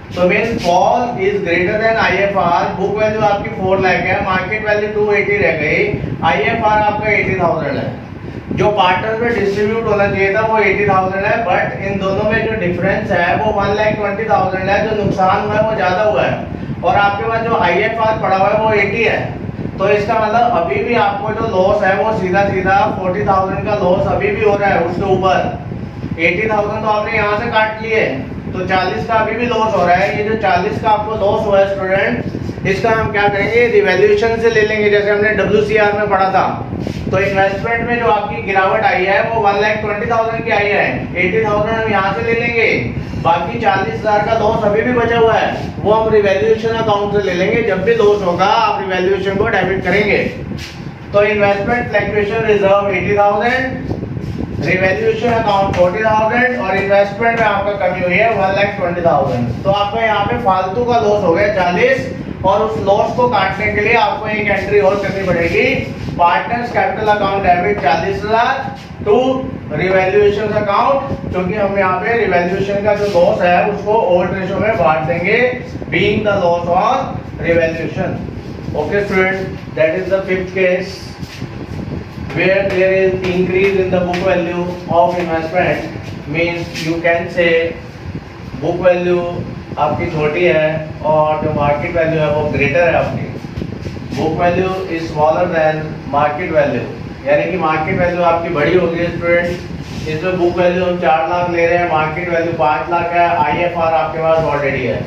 तो mean fall is greater than IFR। Book value आपकी 4 लाख है, मार्केट वैल्यू 280 रह गई, IFR आपका 80,000 है। जो पार्टनर में डिस्ट्रीब्यूट होना चाहिए था वो 80,000 है, बट इन दोनों में जो डिफरेंस है वो 1,20,000 है। जो नुकसान हुआ है वो ज्यादा हुआ है और आपके पास जो IFR पड़ा हुआ है वो 80 है। तो इसका मतलब अभी भी आपको जो लॉस है वो सीधा सीधा 40,000 का लॉस अभी भी हो रहा है। उसके ऊपर 80,000 तो आपने यहाँ से काट लिए, तो 40 का अभी भी लॉस हो रहा है। ये जो 40 का आपको लॉस हुआ है स्टूडेंट, इसका हम क्या करेंगे, रिवैल्यूएशन से ले लेंगे, जैसे हमने WCR में पढ़ा था। तो इन्वेस्टमेंट में जो आपकी गिरावट आई है वो 1,20,000 की आई है, 80,000 हम यहाँ से ले लेंगे, बाकी 40,000 का लॉस अभी भी बचा हुआ है वो हम रिवैल्यूएशन अकाउंट से ले लेंगे। जब भी लॉस होगा आप रिवैल्यूएशन को डेबिट करेंगे। तो investment fluctuation reserve 80,000, revaluation account 40,000 और इन्वेस्टमेंट में आपका कमी हुई है 1,20,000। तो आपका यहाँ पे फालतू का लॉस हो गया 40, और उस लॉस को काटने के लिए आपको एक एंट्री और करनी पड़ेगी, partners capital account debit 40,000 to revaluation account, क्योंकि हम यहाँ पे रिवैल्यूएशन का जो लॉस है उसको ओल्ड रेशो में बांट देंगे, being the loss on revaluation. Okay student, that is the fifth case where there is increase in the book value of investment, means you can say book value आपकी छोटी है और जो मार्केट वैल्यू है वो ग्रेटर है आपकी। Book value is smaller than market value, यानी कि मार्केट वैल्यू आपकी बड़ी होगी स्टूडेंट। इसमें बुक वैल्यू हम 4 लाख ले रहे हैं, मार्केट वैल्यू 5 लाख है, IFR आपके पास ऑलरेडी है।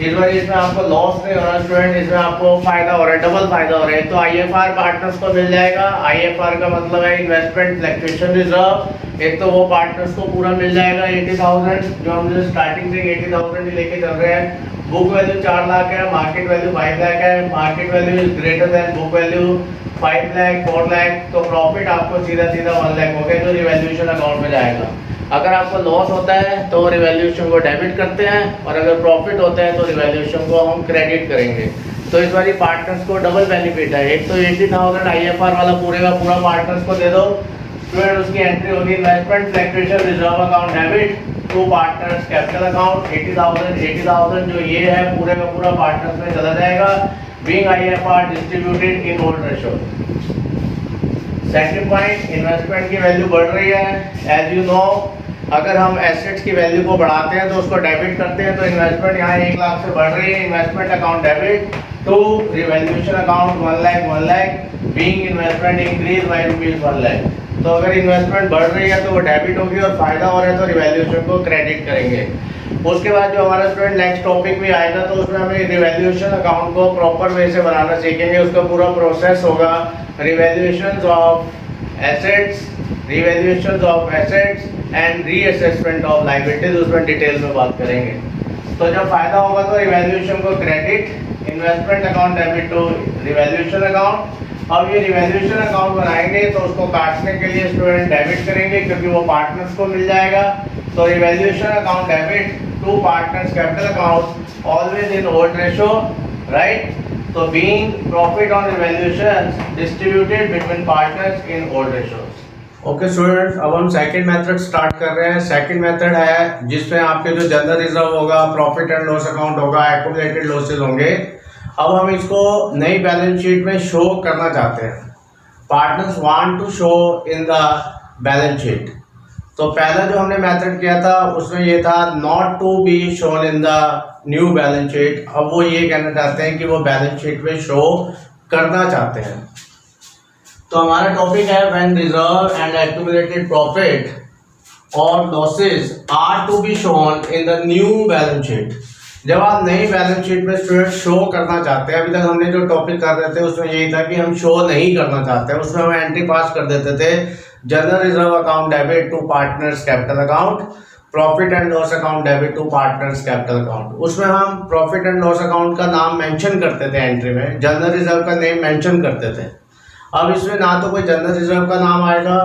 इस बार इसमें आपको लॉस नहीं हो रहा स्टूडेंट, इसमें आपको फायदा हो रहा है, डबल फायदा हो रहा है। तो IFR पार्टनर्स को मिल जाएगा। IFR का मतलब है इन्वेस्टमेंट फ्लक्चुएशन रिजर्व। एक तो वो पार्टनर्स को पूरा मिल जाएगा 80,000, जो हम स्टार्टिंग से 80,000 ही लेके चल रहे हैं। बुक वैल्यू 4 लाख है, मार्केट वैल्यू 5 लाख है, market value is greater than book value 5 lakh 4 lakh, तो प्रॉफिट आपको सीधा सीधा 1 लाख हो गया जो रिवैल्यूएशन अकाउंट में जाएगा। अगर आपको लॉस होता है तो रिवैल्यूएशन को डेबिट करते हैं, और अगर प्रॉफिट होता है तो रिवैल्यूएशन को हम क्रेडिट करेंगे। तो इस बार पार्टनर्स को डबल बेनिफिट है। एक तो 80,000 IFR वाला पूरे का पूरा पार्टनर्स को दे दो, फिर उसकी एंट्री होगी investment fluctuation reserve account debit to partners capital account 80,000 जो ये है पूरे का पूरा पार्टनर्स में चला जाएगा, being IFR distributed in old ratio. Second point, investment की वैल्यू बढ़ रही है। एज यू नो, अगर हम एसेट्स की वैल्यू को बढ़ाते हैं तो उसको डेबिट करते हैं, तो इन्वेस्टमेंट यहाँ 1 लाख से बढ़ रही है, investment account debit to revaluation account 1 lakh being investment increase by ₹1 lakh. तो अगर इन्वेस्टमेंट बढ़ रही है तो वो डेबिट होगी, और फायदा हो रहा है तो रिवैल्यूएशन को क्रेडिट करेंगे। उसके बाद जो हमारा स्टूडेंट नेक्स्ट टॉपिक भी आएगा, तो उसमें हमें रिवैल्यूएशन अकाउंट को प्रॉपर वे से बनाना सीखेंगे। उसका पूरा प्रोसेस होगा, revaluations of assets, revaluations of assets and reassessment of liabilities, उसमें डिटेल में बात करेंगे। तो जब फायदा होगा तो रिवैल्यूएशन को credit, investment account debit to revaluation account. अब ये रिवैल्यूएशन अकाउंट बनाएंगे तो उसको काटने के लिए स्टूडेंट डेबिट करेंगे, क्योंकि वो पार्टनर्स को मिल जाएगा। तो revaluation account debit to partners capital account always in old ratio, right. तो being profit on revaluation distributed between partners in old ratios. Okay students, अब हम सेकंड मेथड स्टार्ट कर रहे हैं। सेकंड मेथड है जिसमें आपके जो जनरल रिजर्व होगा, प्रॉफिट एंड लॉस अकाउंट होगा, एक्यूमुलेटेड लॉसेस होंगे। अब हम इसको नई बैलेंस शीट में शो करना चाहते हैं। Partners want to show in the balance sheet. तो पहला जो हमने मेथड किया था उसमें ये था not to be shown in the new balance sheet. अब वो ये कहना चाहते हैं कि वो बैलेंस शीट में शो करना चाहते हैं। तो हमारा टॉपिक है when reserve and accumulated profit और losses are to be shown in the new balance sheet. जब आप नई बैलेंस शीट में स्टूडेंट शो करना चाहते हैं, अभी तक हमने जो टॉपिक कर रहे थे उसमें यही था कि हम शो नहीं करना चाहते, उसमें हम एंट्री पास कर देते थे general reserve account debit to partners capital account, profit and loss account debit to partners capital account. उसमें हम प्रॉफिट एंड लॉस अकाउंट का नाम मेंशन करते थे एंट्री में, जनरल रिजर्व का नेम मेंशन करते थे। अब इसमें ना तो कोई जनरल रिजर्व का नाम आएगा,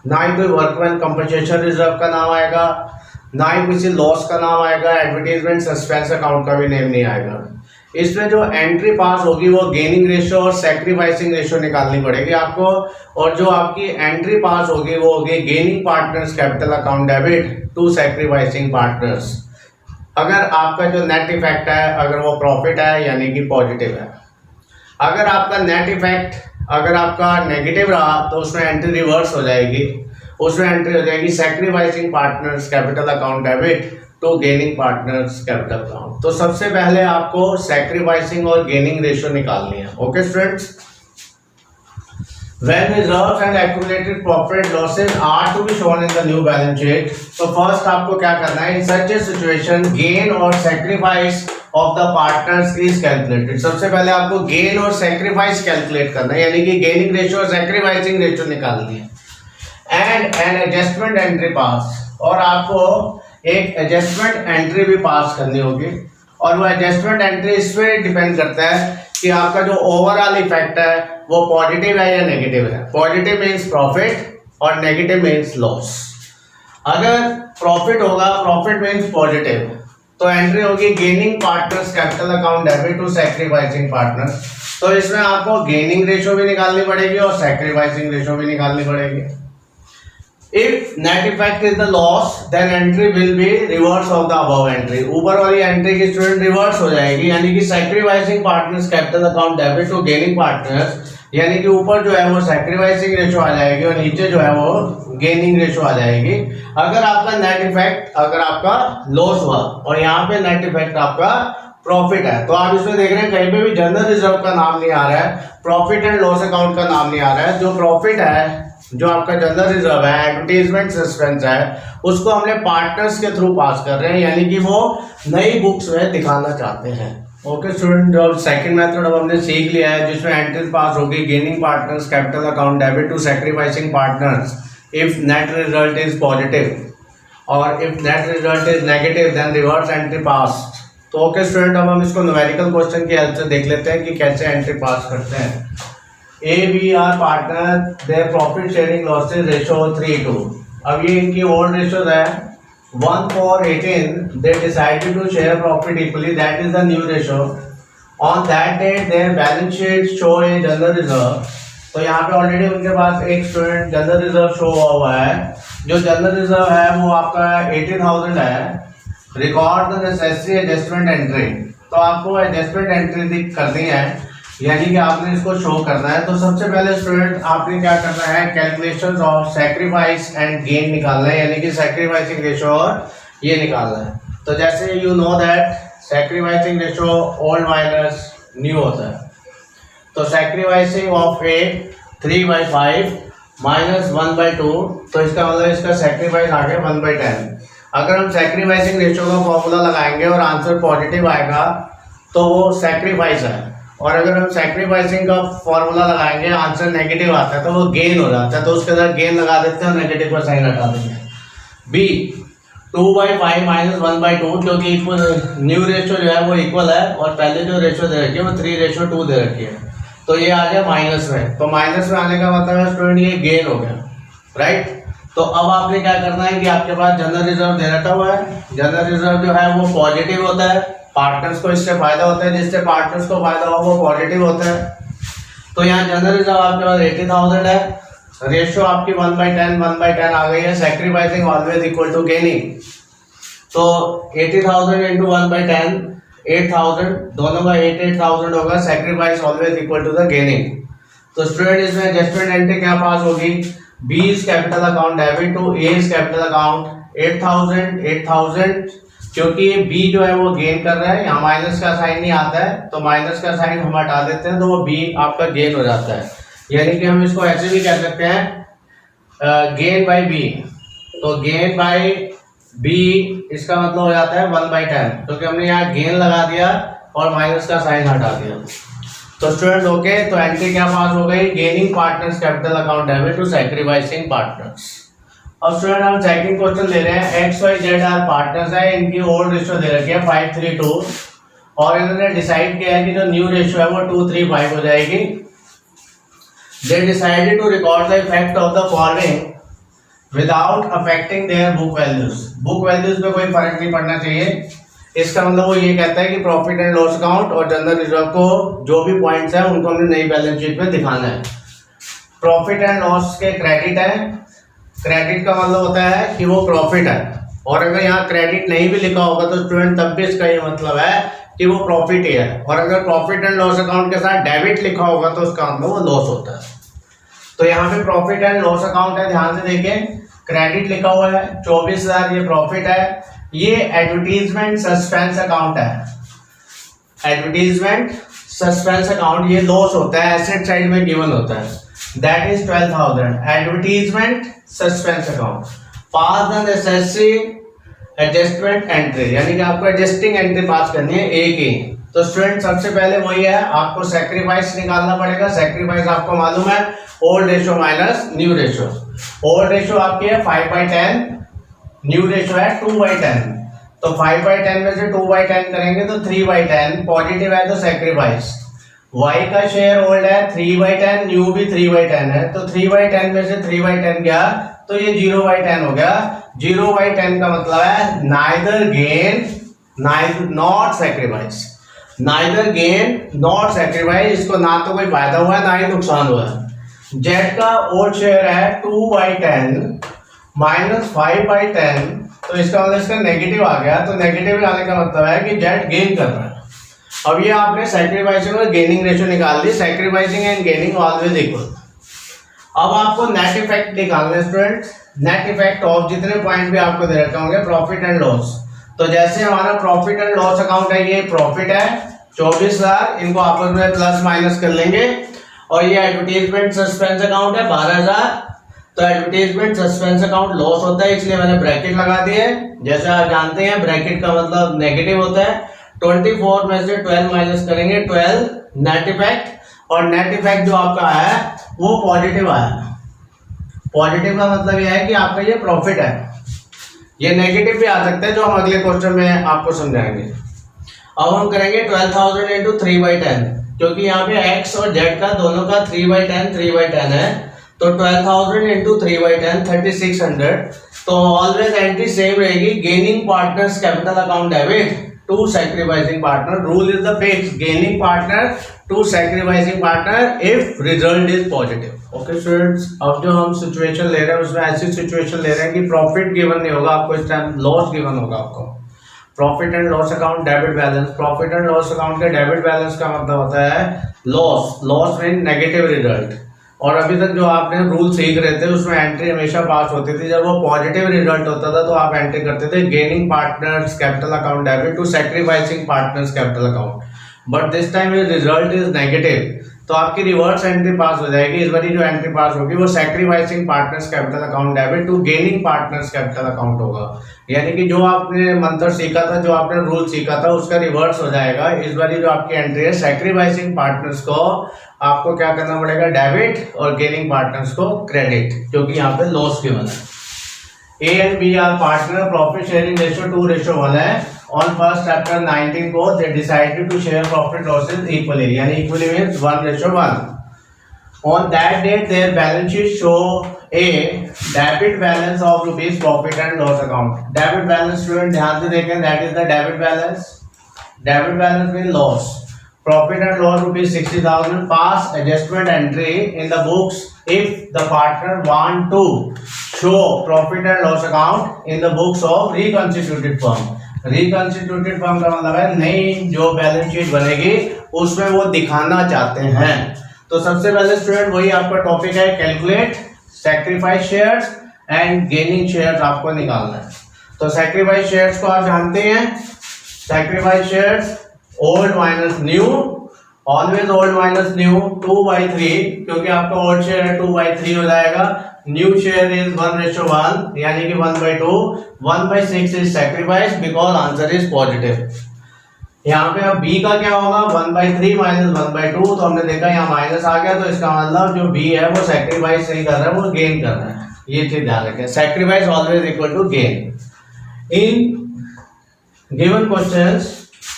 ना ही कोई वर्कमैन कंपनसेशन रिजर्व का नाम आएगा, ना ही किसी लॉस का नाम आएगा, एडवर्टीजमेंट सस्पेंस अकाउंट का भी नेम नहीं आएगा। इसमें जो एंट्री पास होगी वो गेनिंग रेशियो और सैक्रिफाइसिंग रेशियो निकालनी पड़ेगी आपको, और जो आपकी एंट्री पास होगी वो होगी gaining partners capital account debit to sacrificing partners. अगर आपका जो नेट इफेक्ट है अगर वो प्रॉफिट है यानी कि पॉजिटिव है। अगर आपका नेट इफेक्ट अगर आपका नेगेटिव रहा तो उसमें एंट्री रिवर्स हो जाएगी, उसमें एंट्री हो जाएगी sacrificing partners capital account debit to gaining partners capital account. तो सबसे पहले आपको सैक्रिफाइसिंग और गेनिंग रेशियो निकालनी है। Okay students, when reserves and accumulated profit losses are to be shown in the new balance sheet, तो फर्स्ट आपको क्या करना है, in such a situation gain और sacrifice of the partners is calculated। सबसे पहले आपको गेन और सैक्रिफाइस कैलकुलेट करना है, यानी कि गेनिंग रेशियो और सैक्रिफाइसिंग रेशियो निकालनी है। And an adjustment entry pass, और आपको एक एडजस्टमेंट एंट्री भी पास करनी होगी, और वो एडजस्टमेंट एंट्री इस पे डिपेंड करता है कि आपका जो ओवरऑल इफेक्ट है वो पॉजिटिव है या नेगेटिव है। पॉजिटिव मीन्स प्रॉफिट और नेगेटिव मीन्स लॉस। अगर प्रॉफिट होगा, प्रॉफिट मीन्स पॉजिटिव, तो एंट्री होगी gaining partners capital account debit to sacrificing partners. तो इसमें आपको गेनिंग रेशियो भी निकालनी पड़ेगी और सैक्रिफाइसिंग रेशियो भी निकालनी पड़ेगी। If net effect is the loss, then entry will be reverse of the above entry। ऊपर वाली एंट्री की स्टूडेंट रिवर्स हो जाएगी, यानी कि sacrificing partners capital account debit to gaining partners, यानी कि ऊपर जो है वो सैक्रिफाइसिंग रेशियो आ जाएगी और नीचे जो है वो गेनिंग रेशियो आ जाएगी। अगर आपका नेट इफेक्ट अगर आपका लॉस हुआ और यहाँ पे नेट इफेक्ट आपका प्रॉफिट है, तो आप इसमें देख रहे हैं कहीं पे भी जनरल रिजर्व का नाम नहीं आ रहा है, प्रॉफिट एंड लॉस अकाउंट का नाम नहीं आ रहा है। जो प्रॉफिट है, जो आपका जनरल रिजर्व है, एडवर्टाइजमेंट सस्पेंस है, उसको हमने पार्टनर्स के थ्रू पास कर रहे हैं, यानी कि वो नई बुक्स में दिखाना चाहते हैं। ओके स्टूडेंट, जो सेकंड मेथड अब हमने सीख लिया है जिसमें एंट्री पास होगी gaining partners capital account debit to sacrificing partners if net result is positive, और if net result is negative then reverse entry pass. तो ओके स्टूडेंट, अब हम इसको न्यूमेरिकल क्वेश्चन की हेल्प से देख लेते हैं कि कैसे एंट्री पास करते हैं। A, B are partner, their profit sharing losses ratio 3:2। अब ये इनकी ओल्ड रेशियो है 1:18, they decided to share profit equally, that is the new ratio। On that date their balance sheet show a general reserve। तो यहाँ पे ऑलरेडी उनके पास एक स्टूडेंट जनरल रिजर्व शो हुआ है, जो जनरल रिजर्व है वो आपका 80,000 है। Record the necessary adjustment entry, तो आपको एडजस्टमेंट एंट्री करनी है, यानी कि आपने इसको शो करना है। तो सबसे पहले स्टूडेंट आपने क्या करना है, calculations of sacrifice and gain निकालना है, यानी कि सैक्रिफाइसिंग रेशियो और ये निकालना है। तो जैसे you know that sacrificing ratio old minus new होता है, तो सैक्रिफाइसिंग ऑफ ए 3/5 माइनस 1/2, तो इसका मतलब इसका सैक्रिफाइस आ गया 1/10। अगर हम सैक्रिफाइसिंग रेशियो का फॉर्मूला लगाएंगे और आंसर पॉजिटिव आएगा तो वो सैक्रिफाइस है, और अगर हम सैक्रिफाइसिंग का फॉर्मूला लगाएंगे आंसर नेगेटिव आता है तो वो गेन हो जाता है, तो उसके साथ गेन लगा देते हैं और नेगेटिव का साइन हटा देंगे। बी 2/5 माइनस 1/2, क्योंकि न्यू रेशियो जो है वो इक्वल है और पहले जो रेशियो दे रखी है वो 3:2 दे रखी है, तो ये आ गया माइनस में। तो माइनस में आने का मतलब है स्टूडेंट ये गेन हो गया, राइट। तो अब आपने क्या करना है कि आपके पास जनरल रिजर्व दे रखा हुआ है, जनरल रिजर्व जो है वो पॉजिटिव होता है, पार्टनर्स को इससे फायदा होता है, जिससे पार्टनर्स को फायदा हो वो पॉजिटिव होता है। तो यहाँ जनरल रिजर्व आपके पास 80,000 है, रेशियो आपकी 1/10 आ गई है, sacrificing always equal to gaining. तो 80,000 इंटू 1/10 8,000, दोनों का 8,000 होगा, sacrifice always equal to the gaining. तो स्टूडेंट इसमें एडजस्टमेंट एंट्री क्या पास होगी, B's capital account debit to A's capital account 8,000, क्योंकि बी जो है वो गेन कर रहा है, यहाँ माइनस का साइन नहीं आता है, तो माइनस का साइन हम हटा देते हैं तो वो बी आपका गेन हो जाता है, यानी कि हम इसको ऐसे भी कह सकते हैं गेन बाय बी। तो गेन बाय बी इसका मतलब हो जाता है 1/10, क्योंकि हमने यहाँ गेन लगा दिया और माइनस का साइन हटा दिया। तो स्टूडेंट ओके, तो एंट्री क्या पास हो गई, gaining partners capital account debit to sacrificing partners. अब स्टूडेंट हम सेकंड क्वेश्चन ले रहे हैं, X Y Z are partners है, इनकी ओल्ड रेशियो दे रखी है 5:3:2, और इन्होंने डिसाइड किया है कि जो न्यू रेशियो है वो 2:3:5 हो जाएगी। They decided to record the effect of the following without affecting their book values. Book values पे कोई फर्क नहीं पड़ना चाहिए, इसका मतलब वो ये कहता है कि प्रॉफिट एंड लॉस अकाउंट और जनरल रिजर्व को जो भी पॉइंट्स हैं उनको हमने नई बैलेंस शीट में दिखाना है। प्रॉफिट एंड लॉस के क्रेडिट है, क्रेडिट का मतलब होता है कि वो प्रॉफिट है, और अगर यहाँ क्रेडिट नहीं भी लिखा होगा तो स्टूडेंट तब भी इसका ये मतलब है कि वो प्रॉफिट ही है, और अगर प्रॉफिट एंड लॉस अकाउंट के साथ डेबिट लिखा होगा तो उसका मतलब वो लॉस होता है। तो यहाँ पे प्रॉफिट एंड लॉस अकाउंट है, ध्यान से देखें, क्रेडिट लिखा हुआ है 24,000, ये प्रॉफिट है। ये एडवर्टीजमेंट सस्पेंस अकाउंट है, एडवर्टीजमेंट सस्पेंस अकाउंट ये लॉस होता है, एसेट साइड में गिवन होता है, that is 12,000 advertisement suspense account. Pass the necessary adjustment entry, यानी कि आपको एडजस्टिंग एंट्री पास करनी है एक ही। तो स्टूडेंट सबसे पहले वही है, आपको सैक्रिफाइस निकालना पड़ेगा। सैक्रिफाइस आपको मालूम है old ratio minus new ratio. Old ratio आपकी है 5/10, न्यू रेशो है 2/10। तो 5/10 में से 2/10 करेंगे तो 3/10, पॉजिटिव है तो सैक्रिफाइस। y का शेयर ओल्ड है 3/10, न्यू भी 3/10 है, तो 3/10 में से 3/10 गया तो ये 0/10 हो गया। 0/10 का मतलब है neither gain not sacrifice, neither gain not sacrifice, इसको ना तो कोई फायदा हुआ है ना ही नुकसान हुआ है। जेड का ओल्ड शेयर है 2/10 माइनस 5/10, तो इसका मतलब इसका नेगेटिव आ गया, तो नेगेटिव आने का मतलब है कि जेड गेन कर रहा है। अब ये आपने सैक्रिफाइसिंग और गेनिंग रेशियो निकाल दी, sacrificing and gaining always equal. अब आपको नेट इफेक्ट निकालना है स्टूडेंट, नेट इफेक्ट ऑफ जितने पॉइंट भी आपको दे रखे होंगे प्रॉफिट एंड लॉस। तो जैसे हमारा प्रॉफिट एंड लॉस अकाउंट है, ये प्रॉफिट है 24,000, इनको आपस में प्लस माइनस कर लेंगे, और ये एडवर्टीजमेंट सस्पेंस अकाउंट है 12,000, तो एडवर्टीजमेंट सस्पेंस अकाउंट लॉस होता है, इसलिए मैंने ब्रैकेट लगा दिए। जैसे आप जानते हैं ब्रैकेट का मतलब नेगेटिव होता है। 24 में से 12 माइनस करेंगे 12 नेट इफेक्ट, और नेट इफेक्ट जो आपका है वो पॉजिटिव आया। पॉजिटिव का मतलब यह है कि आपका ये प्रॉफिट है, ये नेगेटिव भी आ सकता है जो हम अगले क्वेश्चन में आपको समझाएंगे। अब हम करेंगे 12,000 इंटू 3/10, क्योंकि यहाँ पे x और z का दोनों का 3/10 है, तो 12,000 इंटू 3/10 3600। तो ऑलवेज एंट्री सेम रहेगी, gaining partners capital account debit to sacrificing partner. Rule is the fix, gaining partner to sacrificing partner if result is positive. Okay students, अब जो हम सिचुएशन ले रहे हैं उसमें ऐसी सिचुएशन ले रहे हैं कि प्रॉफिट गिवन नहीं होगा आपको, इस टाइम लॉस गिवन होगा आपको। Profit and loss account debit balance, profit and loss account के डेबिट बैलेंस का मतलब होता है loss, loss mean negative result. और अभी तक जो आपने रूल सीख रहे थे उसमें एंट्री हमेशा पास होती थी, जब वो पॉजिटिव रिजल्ट होता था तो आप एंट्री करते थे gaining partners capital account debit to sacrificing partners capital account, but this time result is negative, तो आपकी रिवर्स एंट्री पास हो जाएगी। इस बारी जो एंट्री पास होगी वो sacrificing partners capital account debit to gaining partners capital account होगा, यानी कि जो आपने मंत्र सीखा था, जो आपने रूल सीखा था उसका रिवर्स हो जाएगा। इस बारी जो आपकी एंट्री है सैक्रिफाइसिंग पार्टनर्स को आपको क्या करना पड़ेगा, डेबिट, और गेनिंग पार्टनर्स को क्रेडिट, क्योंकि यहाँ पे लॉस गिवन है। A and B are partner, profit sharing ratio 2:1 है। On first chapter 19 को they decided to share profit losses equally, यानी equally means 1:1. On that date their balance sheet show a debit balance of rupees profit and loss account. Debit balance student ध्यान से देखें, that is the debit balance. Debit balance means loss. Profit and loss rupees 60,000. Pass adjustment entry in the books if the partner want to show profit and loss account in the books of reconstituted firm. Reconstituted firm का मतलब है नई जो बैलेंस शीट बनेगी उसमें वो दिखाना चाहते हैं। तो सबसे पहले स्टूडेंट वही आपका टॉपिक है, calculate sacrifice shares and gaining shares आपको निकालना है। तो सैक्रिफाइस शेयर्स को आप जानते हैं, sacrifice shares old minus new, always old minus new 2/3, क्योंकि आपका ओल्ड शेयर है 2/3 हो जाएगा। न्यू शेयर इज 1:1, यानी कि 1/2, 1/6 is sacrifice because answer is positive. यहाँ पे अब बी का क्या होगा, 1/3 माइनस 1/2, तो हमने देखा यहाँ माइनस आ गया, तो इसका मतलब जो बी है वो सैक्रिफाइस नहीं कर रहा है, वो गेन कर रहा है। ये चीज ध्यान रखें, sacrifice always equal to gain in given questions.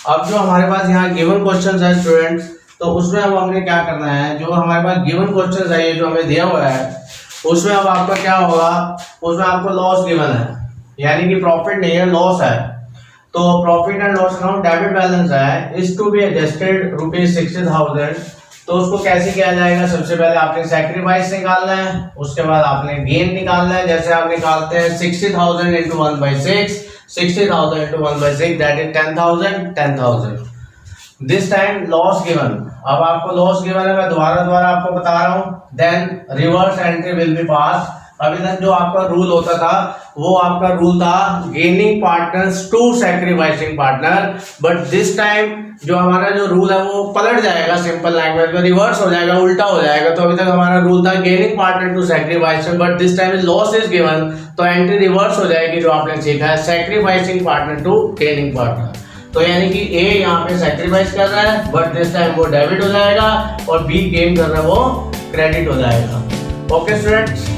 अब जो हमारे पास यहाँ गिवन क्वेश्चंस है स्टूडेंट्स, तो उसमें अब हमने क्या करना है, जो हमारे पास गिवन क्वेश्चंस है ये जो हमें दिया हुआ है उसमें अब आपका क्या होगा, उसमें आपको लॉस गिवन है, यानी कि प्रॉफिट नहीं है लॉस है। तो profit and loss account debit balance है इज टू बी एडजस्टेड ₹60,000। तो उसको कैसे किया जाएगा? सबसे पहले आपने सैक्रिफाइस निकालना है, उसके बाद आपने गेन निकालना है। जैसे आप निकालते हैं 60,000 into 1/6, 60,000 into 1/6 that is 10,000। This time loss given, अब आपको लॉस गिवन है, मैं दोबारा आपको बता रहा हूं। Then reverse entry will be pass. अभी तक जो आपका रूल होता था वो आपका रूल था gaining partners to sacrificing partner, but this time जो हमारा जो रूल है वो पलट जाएगा, सिंपल लैंग्वेज में रिवर्स हो जाएगा, उल्टा हो जाएगा। तो अभी तक हमारा रूल था gaining partner to sacrificing, but this time loss is given, तो एंट्री रिवर्स हो जाएगी जो आपने सीखा है, sacrificing partner to gaining partner. तो यानी कि ए यहाँ पे सैक्रिफाइस कर रहा है बट दिस टाइम वो डेबिट हो जाएगा, और बी गेन कर रहा है वो क्रेडिट हो जाएगा। Okay students.